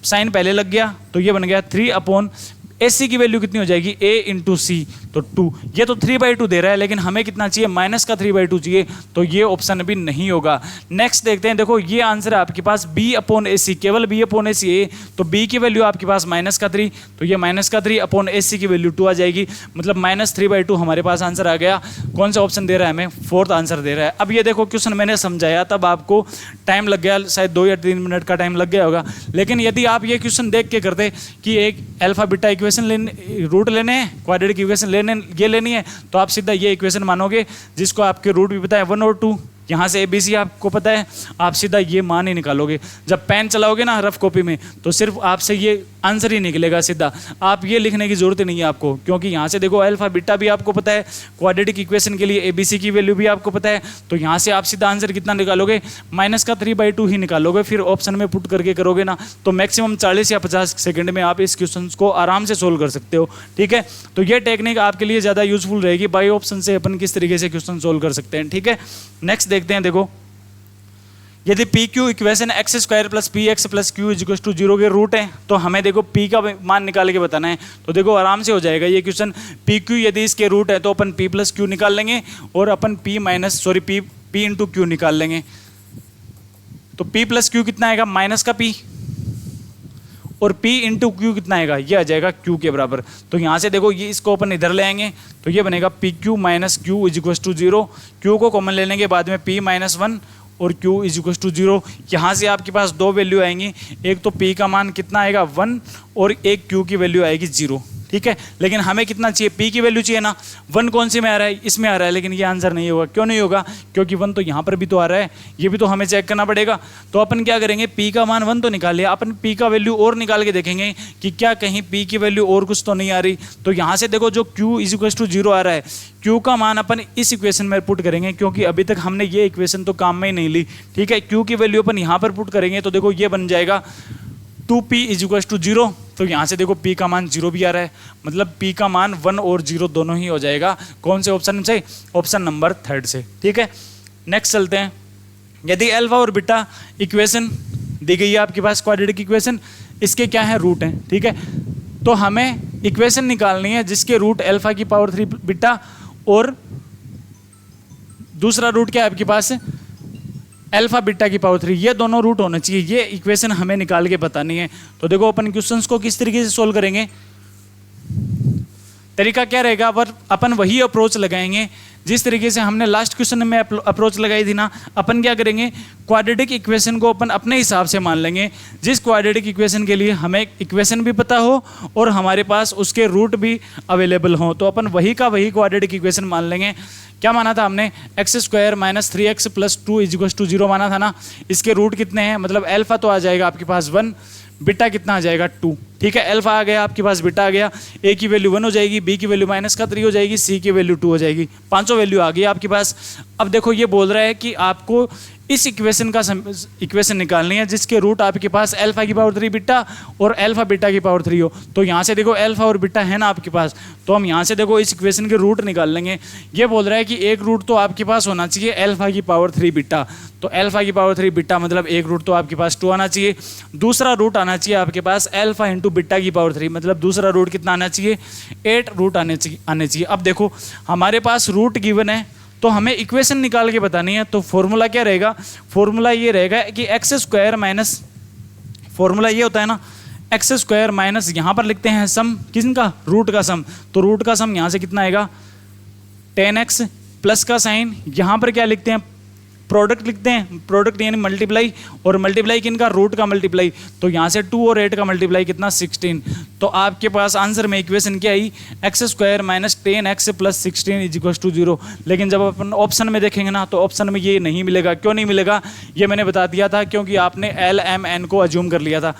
साइन पहले लग गया, तो ये बन गया 3/ac की वैल्यू कितनी हो जाएगी a/c, तो 2। ये तो 3/2 दे रहा है, लेकिन हमें कितना चाहिए -3/2 चाहिए, तो ये ऑप्शन भी नहीं होगा। नेक्स्ट देखते हैं, देखो ये आंसर है आपके पास b/ac, केवल b/ac है, तो b की वैल्यू आपके पास -3, तो ये -3/ac की वैल्यू 2 आ जाएगी, मतलब -3/2 हमारे पास आंसर आ गया। कौन सा ऑप्शन दे रहा है हमें? 4th आंसर दे रहा है। अब ये देखो क्वेश्चन मैंने समझाया तब आपको टाइम लग गया, शायद 2 या 3 मिनट का टाइम लग गया होगा, लेकिन यदि आप ये क्वेश्चन देख के करते कि एक अल्फा बीटा इक्वेशन रूट लेने हैं, क्वाड्रेटिक इक्वेशन ये लेनी है, तो आप सीधा ये इक्वेशन मानोगे जिसको आपके रूट भी पता है 1 और 2, यहाँ से ABC आपको पता है, आप सीधा ये मान ही निकालोगे। जब पेन चलाओगे ना रफ कॉपी में, तो सिर्फ आपसे ये आंसर ही निकलेगा सीधा, आप ये लिखने की जरूरत नहीं है आपको, क्योंकि यहाँ से देखो अल्फा बीटा भी आपको पता है, क्वाड्रेटिक इक्वेशन के लिए ABC की वैल्यू भी आपको पता है, तो यहाँ से आप सीधा आंसर कितना निकालोगे -3/2 ही निकालोगे। फिर ऑप्शन में पुट करके करोगे ना, तो मैक्सिमम 40 या 50 सेकंड में आप इस क्वेश्चन को आराम से सोल्व कर सकते हो। ठीक है, तो ये टेक्निक आपके लिए ज़्यादा यूजफुल रहेगी, बाई ऑप्शन से अपन किस तरीके से क्वेश्चन सोल्व कर सकते हैं। ठीक है, नेक्स्ट देखते हैं। देखो यदि P Q equation x² + px + q = 0 के रूट है, तो हमें देखो p का मान निकाल के बताना है। तो देखो आराम से हो जाएगा ये क्वेश्चन। पी क्यू यदि इसके रूट है तो अपन p + q निकाल लेंगे, और अपन p × q निकाल लेंगे। तो p + q कितना आएगा माइनस का p, और p × q कितना आएगा, ये आ जाएगा q के बराबर। तो यहाँ से देखो ये इसको अपन इधर ले आएंगे, तो ये बनेगा pq - q = 0। q को कॉमन लेने के बाद में p - 1 और q = 0। यहाँ से आपके पास दो वैल्यू आएंगी, एक तो p का मान कितना आएगा 1, और एक q की वैल्यू आएगी 0। ठीक है, लेकिन हमें कितना चाहिए, p की वैल्यू चाहिए ना। 1 कौन सी में आ रहा है, इसमें आ रहा है, लेकिन ये आंसर नहीं होगा। क्यों नहीं होगा, क्योंकि 1 तो यहाँ पर भी तो आ रहा है, ये भी तो हमें चेक करना पड़ेगा। तो अपन क्या करेंगे, p का मान 1 तो निकाल लिया, अपन p का वैल्यू और निकाल के देखेंगे कि क्या कहीं p की वैल्यू और कुछ तो नहीं आ रही। तो यहाँ से देखो जो q = 0 आ रहा है, q का मान अपन इस इक्वेशन में पुट करेंगे, क्योंकि अभी तक हमने ये इक्वेशन तो काम में ही नहीं ली। ठीक है, q की वैल्यू अपन यहाँ पर पुट करेंगे तो देखो ये बन जाएगा 2p = 0। तो यहाँ से देखो p का मान 0 भी आ रहा है, मतलब p का मान 1 और 0 दोनों ही हो जाएगा। कौन से ऑप्शन से, ऑप्शन नंबर 3 से। ठीक है, नेक्स्ट चलते हैं। यदि अल्फा और बीटा इक्वेशन दी गई है आपके पास, क्वाड्रेटिक इक्वेशन, इसके क्या है, रूट हैं। ठीक है, तो हमें इक्वेशन निकालनी है जिसके रूट अल्फा की पावर 3 बीटा और दूसरा रूट क्या है आपके पास, अल्फा बीटा की पावर 3, ये दोनों रूट होने चाहिए। ये इक्वेशन हमें निकाल के बतानी है। तो देखो अपन क्वेश्चंस को किस तरीके से सोल्व करेंगे, तरीका क्या रहेगा, अपन वही अप्रोच लगाएंगे जिस तरीके से हमने लास्ट क्वेश्चन में अप्रोच लगाई थी ना। अपन क्या करेंगे, क्वाड्रेटिक इक्वेशन को अपन अपने हिसाब से मान लेंगे, जिस क्वाड्रेटिक इक्वेशन के लिए हमें इक्वेशन भी पता हो और हमारे पास उसके रूट भी अवेलेबल हो, तो अपन वही का वही क्वाड्रेटिक इक्वेशन मान लेंगे। क्या माना था हमने, x² - 3x + 2 = 0 माना था ना। इसके रूट कितने हैं, मतलब अल्फा तो आ जाएगा आपके पास 1, बीटा कितना आ जाएगा 2। ठीक है, अल्फा आ गया आपके पास, बीटा आ गया, a की वैल्यू 1 हो जाएगी, b की वैल्यू -3 हो जाएगी, c की वैल्यू 2 हो जाएगी, पांचों वैल्यू आ गई आपके पास। अब देखो ये बोल रहा है कि आपको इस इक्वेशन का इक्वेशन निकालनी है जिसके रूट आपके पास अल्फा की पावर 3 बीटा और अल्फा बीटा की पावर 3 हो। तो यहाँ से देखो अल्फा और बीटा है ना आपके पास, तो हम यहाँ से देखो इस इक्वेशन के रूट निकाल लेंगे। ये बोल रहा है कि एक रूट तो आपके पास होना चाहिए अल्फा की पावर 3 बीटा, तो अल्फा की पावर 3 बीटा मतलब एक रूट तो आपके पास 2 आना चाहिए। दूसरा रूट आना चाहिए आपके पास अल्फा × बीटा की पावर 3, मतलब दूसरा रूट कितना आना चाहिए, 8 रूट आने चाहिए। अब देखो हमारे पास रूट गिवन है, तो हमें इक्वेशन निकाल के बतानी है। तो फॉर्मूला क्या रहेगा, फॉर्मूला ये रहेगा कि x² फॉर्मूला ये होता है ना, x² यहाँ पर लिखते हैं सम, किसका, रूट का सम। तो रूट का सम यहाँ से कितना आएगा, 10x प्लस का साइन, यहाँ पर क्या लिखते हैं, प्रोडक्ट लिखते हैं, प्रोडक्ट यानी मल्टीप्लाई, और मल्टीप्लाई किनका, रूट का मल्टीप्लाई। तो यहाँ से 2 और 8 का मल्टीप्लाई कितना, 16। तो आपके पास आंसर में इक्वेशन क्या आई, x² - 10x + 16 = 0। लेकिन जब अपन ऑप्शन में देखेंगे ना, तो ऑप्शन में ये नहीं मिलेगा। क्यों नहीं मिलेगा, ये मैंने बता दिया था, क्योंकि आपने L, M, N को अज्यूम कर लिया था,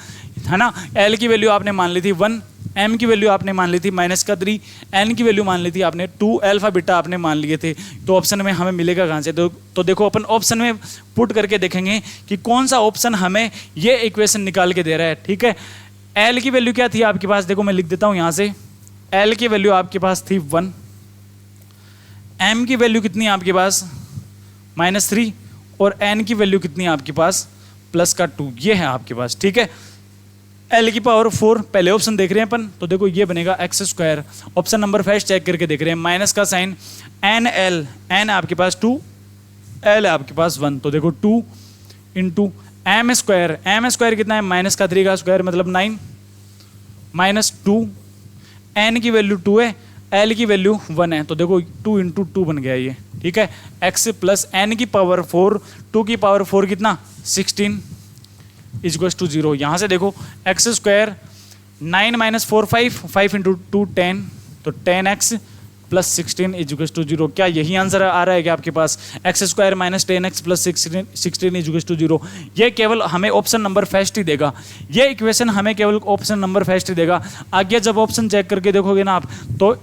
है ना। L की वैल्यू आपने मान ली थी 1, M की वैल्यू आपने मान ली थी -3, N की वैल्यू मान ली थी आपने 2, अल्फा बीटा आपने मान लिए थे। तो ऑप्शन में हमें मिलेगा कहाँ से, तो देखो अपन ऑप्शन में पुट करके देखेंगे कि कौन सा ऑप्शन हमें ये इक्वेशन निकाल के दे रहा है। ठीक है, L की वैल्यू क्या थी आपके पास, देखो मैं लिख देता हूँ यहाँ से, L की वैल्यू आपके पास थी 1, M की वैल्यू कितनी है आपके पास -3, और N की वैल्यू कितनी है आपके पास +2, ये है आपके पास। ठीक है, L की पावर 4 पहले ऑप्शन देख रहे हैं अपन, तो देखो ये बनेगा x²। ऑप्शन नंबर 5 चेक करके देख रहे हैं, माइनस का साइन, NL, N आपके पास 2, L आपके पास 1, तो देखो 2 × M² कितना है, -3 का स्क्वायर मतलब 9, -2, N की वैल्यू 2 है, L की वैल्यू 1 है, तो देखो 2 × 2 बन गया ये। ठीक है, x + N की पावर 4, 2 की पावर 4 कितना, 16 = 0। यहाँ से देखो x², 9 - 4 5, 5 × 2 10, तो 10x + 16 = 0। क्या यही आंसर आ रहा है क्या आपके पास, x² - 10x + 16 = 0। ये केवल हमें ऑप्शन नंबर फर्स्ट ही देगा, ये इक्वेशन हमें केवल ऑप्शन नंबर फर्स्ट ही देगा। आगे जब ऑप्शन चेक करके देखोगे ना आप, तो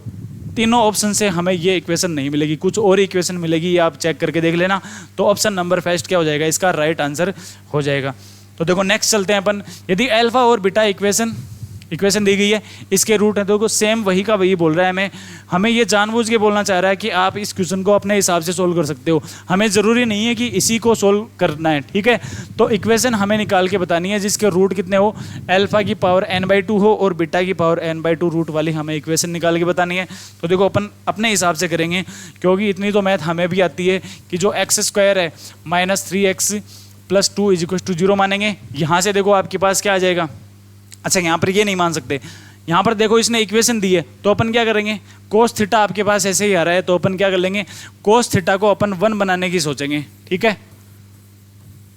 तीनों ऑप्शन से हमें ये इक्वेशन नहीं मिलेगी, कुछ और इक्वेशन मिलेगी, ये आप चेक करके देख लेना। तो ऑप्शन नंबर फर्स्ट क्या हो जाएगा, इसका राइट आंसर हो जाएगा। तो देखो नेक्स्ट चलते हैं अपन, यदि अल्फा और बीटा इक्वेशन दी गई है, इसके रूट है, तो सेम वही का वही बोल रहा है हमें ये जानबूझ के बोलना चाह रहा है कि आप इस क्वेश्चन को अपने हिसाब से सोल्व कर सकते हो, हमें ज़रूरी नहीं है कि इसी को सोल्व करना है। ठीक है, तो इक्वेशन हमें निकाल के बतानी है जिसके रूट कितने हो, अल्फा की पावर n/2 हो और बीटा की पावर n/2 रूट वाली हमें इक्वेशन निकाल के बतानी है। तो देखो अपन अपने हिसाब से करेंगे, क्योंकि इतनी तो मैथ हमें भी आती है कि जो x² है -3x + 2 = 0 मानेंगे। यहाँ से देखो आपके पास क्या आ जाएगा, अच्छा यहाँ पर ये नहीं मान सकते, यहाँ पर देखो इसने इक्वेशन दी है, तो अपन क्या करेंगे, कोस थीटा आपके पास ऐसे ही आ रहा है, तो अपन क्या कर लेंगे, कोस थीटा को अपन 1 बनाने की सोचेंगे। ठीक है,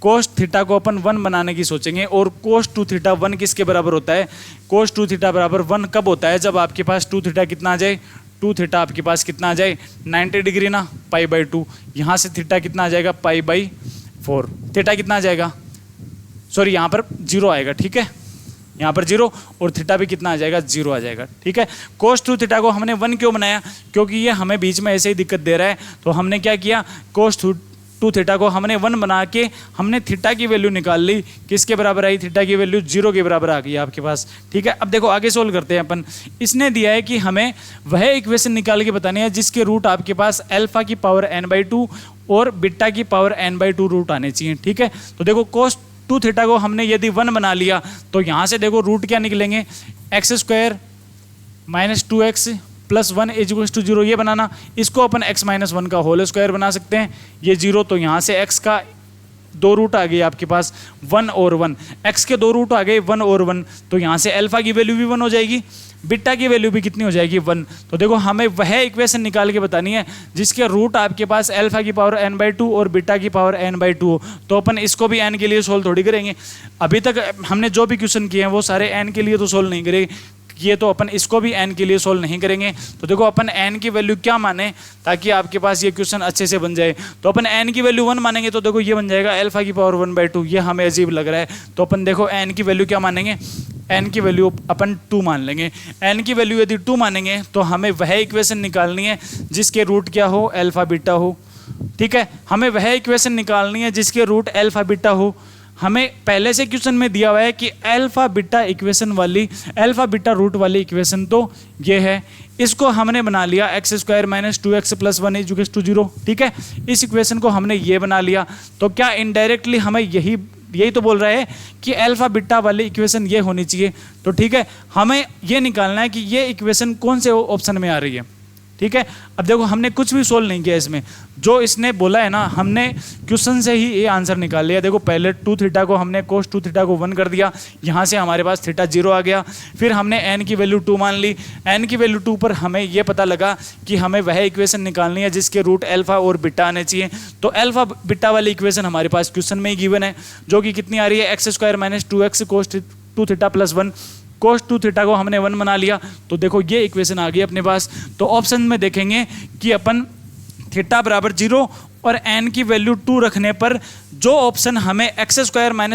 कोस थीटा को अपन 1 बनाने की सोचेंगे और कोस 2 थीटा 1 किसके बराबर होता है? कोस 2 थीटा बराबर 1 कब होता है? जब आपके पास 2 थीटा कितना आ जाए? 2 थीटा आपके पास कितना आ जाए? 90 डिग्री ना, π/2। यहाँ से थीटा कितना आ जाएगा? π/4। थीटा कितना आ जाएगा? सॉरी, यहाँ पर 0 आएगा, ठीक है, यहाँ पर 0, और थीटा भी कितना आ जाएगा? 0 आ जाएगा, ठीक है। कोस 2 थीटा को हमने 1 क्यों बनाया? क्योंकि ये हमें बीच में ऐसे ही दिक्कत दे रहा है, तो हमने क्या किया? कोस 2 थीटा को हमने 1 बना के हमने थीटा की वैल्यू निकाल ली। किसके बराबर आई? थीटा की वैल्यू 0 के बराबर आ गई आपके पास, ठीक है। अब देखो आगे सोल्व करते हैं अपन। इसने दिया है कि हमें वह इक्वेशन निकाल के बतानी है जिसके रूट आपके पास अल्फा की पावर n/2 और बीटा की पावर n/2 रूट आने चाहिए, ठीक है। तो देखो कोस 2 थीटा को हमने यदि 1 बना लिया तो यहाँ से देखो रूट क्या निकलेंगे? x² - 2x + 1 = 0, ये बनाना। इसको अपन x - 1 का होल स्क्वायर बना सकते हैं, ये 0, तो यहाँ से x का 2 रूट आ गई आपके पास 1 और 1, x के 2 रूट आ गए 1 और 1, तो यहाँ से अल्फा की वैल्यू भी 1 हो जाएगी, बीटा की वैल्यू भी कितनी हो जाएगी? 1। तो देखो हमें वह इक्वेशन निकाल के बतानी है जिसके रूट आपके पास अल्फा की पावर n/2 और बीटा की पावर n/2 हो। तो अपन इसको भी n के लिए सोल्व थोड़ी करेंगे। अभी तक हमने जो भी क्वेश्चन किए हैं वो सारे n के लिए तो सोल्व नहीं करेंगे, ये तो अपन इसको भी n के लिए सोल्व नहीं करेंगे। तो देखो अपन n की वैल्यू क्या माने ताकि आपके पास ये क्वेश्चन अच्छे से बन जाए। तो अपन n की वैल्यू 1 मानेंगे तो देखो ये बन जाएगा अल्फा की पावर 1/2, ये हमें अजीब लग रहा है। तो अपन देखो n की वैल्यू क्या मानेंगे? n की वैल्यू अपन 2 मान लेंगे। n की वैल्यू यदि 2 मानेंगे तो हमें वह इक्वेशन निकालनी है जिसके रूट क्या हो? अल्फा बीटा हो, ठीक है। हमें वह इक्वेशन निकालनी है जिसके रूट अल्फा बीटा हो। हमें पहले से क्वेश्चन में दिया हुआ है कि अल्फा बीटा इक्वेशन वाली, अल्फा बीटा रूट वाली इक्वेशन तो ये है। इसको हमने बना लिया x² - 2x + 1 = 0, ठीक है। इस इक्वेशन को हमने ये बना लिया, तो क्या इनडायरेक्टली हमें यही तो बोल रहा है कि अल्फा बीटा वाली इक्वेशन ये होनी चाहिए। तो ठीक है, हमें ये निकालना है कि ये इक्वेशन कौन से ऑप्शन में आ रही है, ठीक है। अब देखो हमने कुछ भी सोल्व नहीं किया इसमें, जो इसने बोला है ना हमने क्वेश्चन से ही ये आंसर निकाल लिया। देखो पहले 2 थीटा को हमने कोस 2 थीटा को 1 कर दिया, यहाँ से हमारे पास थीटा 0 आ गया। फिर हमने n की वैल्यू 2 मान ली, n की वैल्यू 2 पर हमें ये पता लगा कि हमें वह इक्वेशन निकालनी है जिसके रूट अल्फा और बीटा आने चाहिए। तो अल्फा बीटा वाली इक्वेशन हमारे पास क्वेश्चन में ही गिवन है, जो कि कितनी आ रही है? x² - 2x कोस 2 थीटा + 1। कोस 2 थीटा को हमने 1 बना लिया, तो देखो ये इक्वेशन आ गई अपने पास। तो ऑप्शन में देखेंगे कि अपन थीटा बराबर 0 और n की वैल्यू 2 रखने पर जो ऑप्शन हमें x²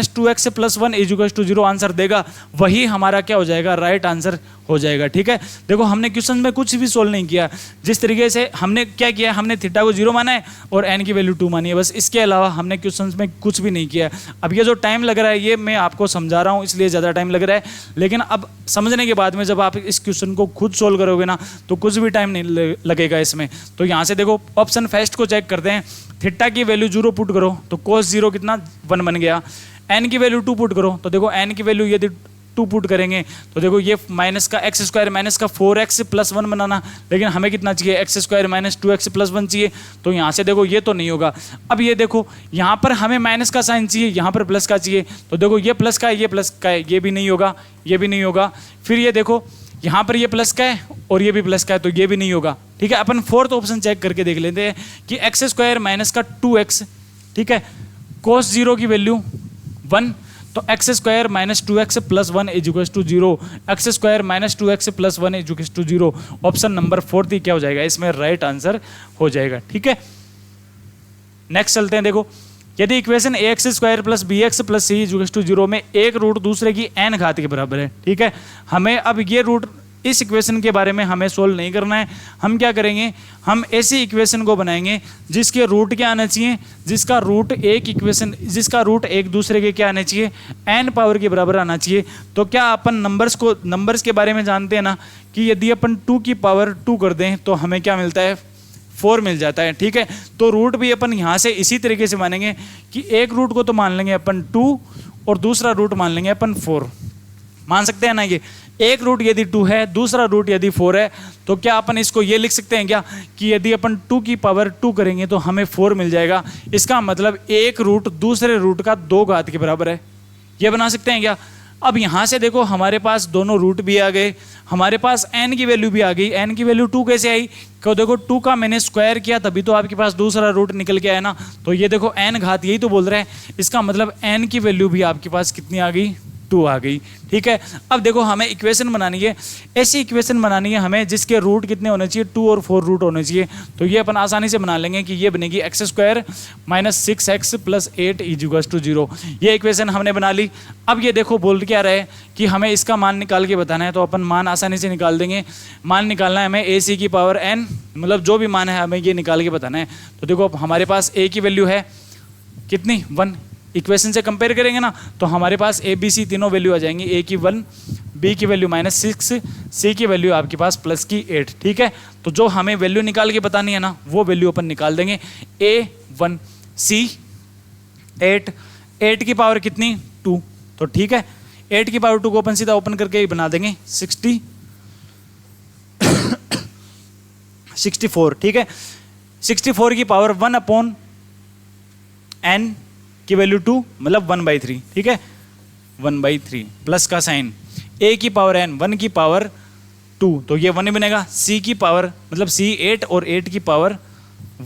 - 2x + 1 = 0 आंसर देगा, वही हमारा क्या हो जाएगा? राइट आंसर हो जाएगा, ठीक है। देखो हमने क्वेश्चन में कुछ भी सोल्व नहीं किया, जिस तरीके से हमने क्या किया, हमने थीटा को 0 माना है और n की वैल्यू 2 मानी है, बस इसके अलावा हमने क्वेश्चन में कुछ भी नहीं किया। अब ये जो टाइम लग रहा है ये मैं आपको समझा रहा हूँ इसलिए ज़्यादा टाइम लग रहा है, लेकिन अब समझने के बाद में जब आप इस क्वेश्चन को खुद सोल्व करोगे ना तो कुछ भी टाइम नहीं लगेगा इसमें। तो यहाँ से देखो ऑप्शन फर्स्ट को चेक करते हैं। थीटा की वैल्यू 0 पुट करो तो कोस 0 कितना? 1 बन गया। n की वैल्यू 2 पुट करो तो देखो n की वैल्यू यदि 2 पुट करेंगे तो देखो ये माइनस का x² - 4x + 1 बनाना, लेकिन हमें कितना चाहिए? x² - 2x + 1 चाहिए। तो यहाँ से देखो ये तो नहीं होगा। अब ये देखो यहाँ पर हमें माइनस का साइन चाहिए, यहाँ पर प्लस का चाहिए, तो देखो ये प्लस का है, ये प्लस का है, ये भी नहीं होगा, ये भी नहीं होगा। फिर ये देखो यहाँ पर ये प्लस का है और ये भी प्लस का है, तो ये भी नहीं होगा, ठीक है। अपन फोर्थ ऑप्शन चेक करके देख लेते हैं कि x² - 2x, ठीक है, कोस 0 की वैल्यू 1, तो x² - 2x + 1 = 0, x² - 2x + 1 = 0। Option number 4 क्या हो जाएगा? इसमें राइट आंसर हो जाएगा, ठीक है। नेक्स्ट चलते हैं। देखो यदि इक्वेशन ax² + bx + c = 0 में एक रूट दूसरे की n घात के बराबर है, ठीक है। हमें अब ये रूट, इस इक्वेशन के बारे में हमें सोल्व नहीं करना है। हम क्या करेंगे? हम ऐसी इक्वेशन को बनाएंगे जिसके रूट क्या आना चाहिए? जिसका रूट एक दूसरे के क्या आने चाहिए? n पावर के बराबर आना चाहिए। तो क्या अपन नंबर्स के बारे में जानते हैं ना कि यदि अपन 2 की पावर 2 कर दें तो हमें क्या मिलता है? 4 मिल जाता है, ठीक है। तो रूट भी अपन यहाँ से इसी तरीके से मानेंगे कि एक रूट को तो मान लेंगे अपन 2 और दूसरा रूट मान लेंगे अपन 4। मान सकते हैं ना, ये एक रूट यदि 2 है, दूसरा रूट यदि 4 है, तो क्या अपन इसको ये लिख सकते हैं क्या कि यदि अपन 2 की पावर 2 करेंगे तो हमें 4 मिल जाएगा। इसका मतलब एक रूट दूसरे रूट का 2 घात के बराबर है, ये बना सकते हैं क्या? अब यहाँ से देखो हमारे पास दोनों रूट भी आ गए, हमारे पास n की वैल्यू भी आ गई। n की वैल्यू 2 कैसे आई? क्यों देखो 2 का मैंने स्क्वायर किया तभी तो आपके पास दूसरा रूट निकल के आया ना। तो ये देखो n घात यही तो बोल रहा है, इसका मतलब n की वैल्यू भी आपके पास कितनी आ गई? 2 आ गई। ठीक है, अब देखो हमें इक्वेशन बनानी है, ऐसी इक्वेशन बनानी है हमें जिसके रूट कितने होने चाहिए? 2 और 4 रूट होने चाहिए। तो ये अपन आसानी से बना लेंगे कि ये बनेगी x square minus 6x plus 8 equals to 0। ये इक्वेशन हमने बना ली। अब ये देखो बोल क्या रहा है कि हमें इसका मान निकाल के बताना है, तो अपन मान आसानी से निकाल देंगे। मान निकालना है हमें ac की पावर n, मतलब जो भी मान है हमें ये निकाल के बताना है। तो देखो हमारे पास a की वैल्यू है कितनी? 1। इक्वेशन से कंपेयर करेंगे ना तो हमारे पास ए बी सी तीनों वैल्यू आ जाएंगी। ए की 1, बी की वैल्यू -6, सी की वैल्यू आपके पास प्लस की 8। ठीक है, तो जो हमें वैल्यू निकाल के बतानी है ना वो वैल्यू अपन निकाल देंगे। ए 1, सी 8, 8 की पावर कितनी? 2। तो ठीक है, 8 की पावर 2 को अपन सीधा ओपन करके ही बना देंगे 64। ठीक है, 64 की पावर 1/n की वैल्यू 2, मतलब 1/3। ठीक है, 1/3 प्लस का साइन, a की पावर n 1 की पावर 2, तो ये 1 ही बनेगा। c की पावर मतलब c 8 और 8 की पावर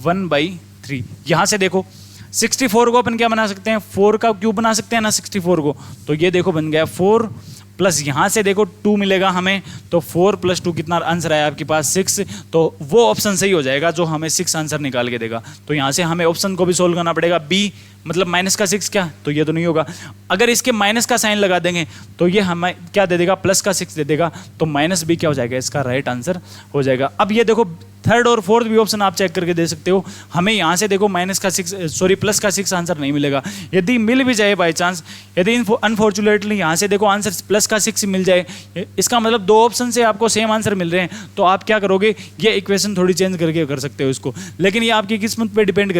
1/3। यहां से देखो 64 को अपन क्या बना सकते हैं? 4 का क्यूब बना सकते हैं ना 64 को। तो ये देखो बन गया 4 प्लस यहाँ से देखो 2 मिलेगा हमें, तो 4 + 2 कितना आंसर आया आपके पास? 6। तो वो ऑप्शन सही हो जाएगा जो हमें 6 आंसर निकाल के देगा। तो यहाँ से हमें ऑप्शन को भी सोल्व करना पड़ेगा। बी मतलब माइनस का 6 क्या? तो ये तो नहीं होगा। अगर इसके माइनस का साइन लगा देंगे तो ये हमें क्या दे देगा? प्लस का 6 दे देगा। तो -b क्या हो जाएगा? इसका राइट आंसर हो जाएगा। अब ये देखो थर्ड और फोर्थ भी ऑप्शन आप चेक करके दे सकते हो। हमें यहाँ से देखो प्लस का 6 आंसर नहीं मिलेगा। यदि मिल भी जाए बाई चांस, यदि अनफॉर्चुनेटली यहाँ से देखो आंसर प्लस का 6 मिल जाए, इसका मतलब 2 ऑप्शन से आपको सेम आंसर मिल रहे हैं, तो आप क्या करोगे? ये इक्वेशन थोड़ी चेंज करके कर सकते हो इसको। लेकिन ये आपकी किस्मत पे डिपेंड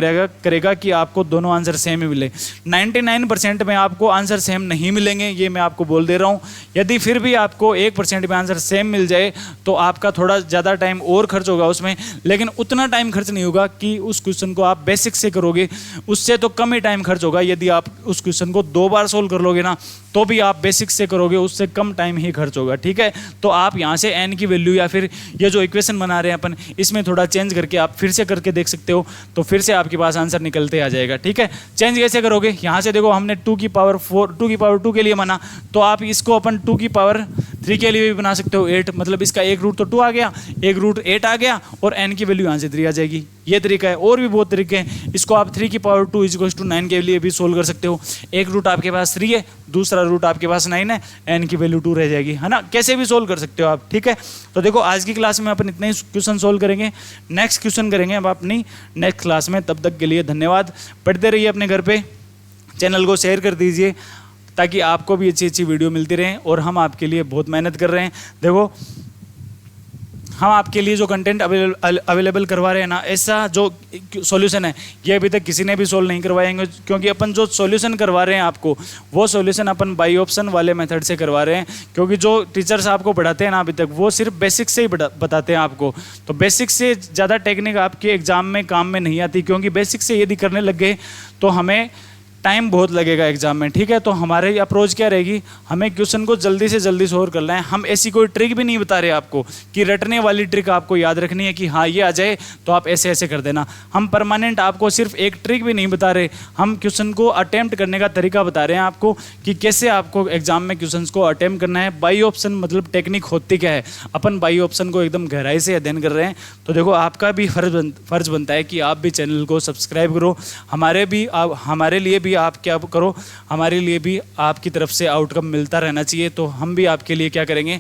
करेगा कि आपको दोनों आंसर सेम ही मिले। 99% में आपको आंसर सेम नहीं मिलेंगे, ये मैं आपको बोल दे रहा हूँ। यदि फिर भी आपको 1% में आंसर सेम मिल जाए तो आपका थोड़ा ज़्यादा टाइम और खर्च होगा उसमें, लेकिन उतना टाइम खर्च नहीं होगा कि उस क्वेश्चन को आप बेसिक से करोगे, उससे तो कम ही टाइम खर्च होगा। यदि आप उस क्वेश्चन को 2 बार सोल्व कर लोगे ना तो भी आप बेसिक से करोगे, उससे कम टाइम ही खर्च होगा। ठीक है, तो आप यहाँ से n की वैल्यू या फिर ये जो इक्वेशन बना रहे हैं अपन, इसमें थोड़ा चेंज करके आप फिर से करके देख सकते हो, तो फिर से आपके पास आंसर निकलते आ जाएगा। ठीक है, चेंज कैसे करोगे? यहाँ से देखो हमने 2 की पावर 2 के लिए माना, तो आप इसको अपन 2 की पावर 3 के लिए भी बना सकते हो 8, मतलब इसका एक रूट तो 2 आ गया, एक रूट 8 आ गया और n की वैल्यू यहाँ से 3 आ जाएगी। ये तरीका है, और भी बहुत तरीके हैं। इसको आप 3 की पावर 2 = 9 के लिए भी सोल्व कर सकते हो। एक रूट आपके पास 3 है, दूसरा रूट आपके पास 9 है, n की वैल्यू 2 रह जाएगी, है ना? कैसे भी सोल्व कर सकते हो आप। ठीक है, तो देखो आज की क्लास में अपन इतने ही क्वेश्चन सोल्व करेंगे, नेक्स्ट क्वेश्चन करेंगे अब अपनी नेक्स्ट क्लास में। तब तक के लिए धन्यवाद। पढ़ते रहिए अपने घर पे, चैनल को शेयर कर दीजिए ताकि आपको भी अच्छी वीडियो मिलती रहें, और हम आपके लिए बहुत मेहनत कर रहे हैं। देखो हम आपके लिए जो कंटेंट अवेलेबल करवा रहे हैं ना, ऐसा जो सॉल्यूशन है ये अभी तक किसी ने भी सोल्व नहीं करवाएंगे, क्योंकि अपन जो सॉल्यूशन करवा रहे हैं आपको, वो सॉल्यूशन अपन बाई ऑप्शन वाले मेथड से करवा रहे हैं। क्योंकि जो टीचर्स आपको पढ़ाते हैं ना अभी तक, वो सिर्फ बेसिक से ही बताते हैं आपको, तो बेसिक से ज़्यादा टेक्निक आपके एग्जाम में काम में नहीं आती, क्योंकि बेसिक से यदि करने लग गए तो हमें टाइम बहुत लगेगा एग्जाम में। ठीक है, तो हमारी अप्रोच क्या रहेगी? हमें क्वेश्चन को जल्दी से जल्दी सोल्व करना है। हम ऐसी कोई ट्रिक भी नहीं बता रहे आपको कि रटने वाली ट्रिक आपको याद रखनी है कि हाँ ये आ जाए तो आप ऐसे ऐसे कर देना। हम परमानेंट आपको सिर्फ एक ट्रिक भी नहीं बता रहे, हम क्वेश्चन को अटेम्प्ट करने का तरीका बता रहे हैं आपको कि कैसे आपको एग्जाम में क्वेश्चन को अटेम्प्ट करना है। बाई ऑप्शन मतलब टेक्निक होती क्या है, अपन बाई ऑप्शन को एकदम गहराई से अध्ययन कर रहे हैं। तो देखो आपका भी फर्ज बनता है कि आप भी चैनल को सब्सक्राइब करो, हमारे लिए भी आप क्या करो, हमारे लिए भी आपकी तरफ से आउटकम मिलता रहना चाहिए। तो हम भी आपके लिए क्या करेंगे,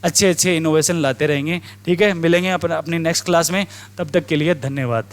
अच्छे इनोवेशन लाते रहेंगे। ठीक है, मिलेंगे अपनी नेक्स्ट क्लास में, तब तक के लिए धन्यवाद।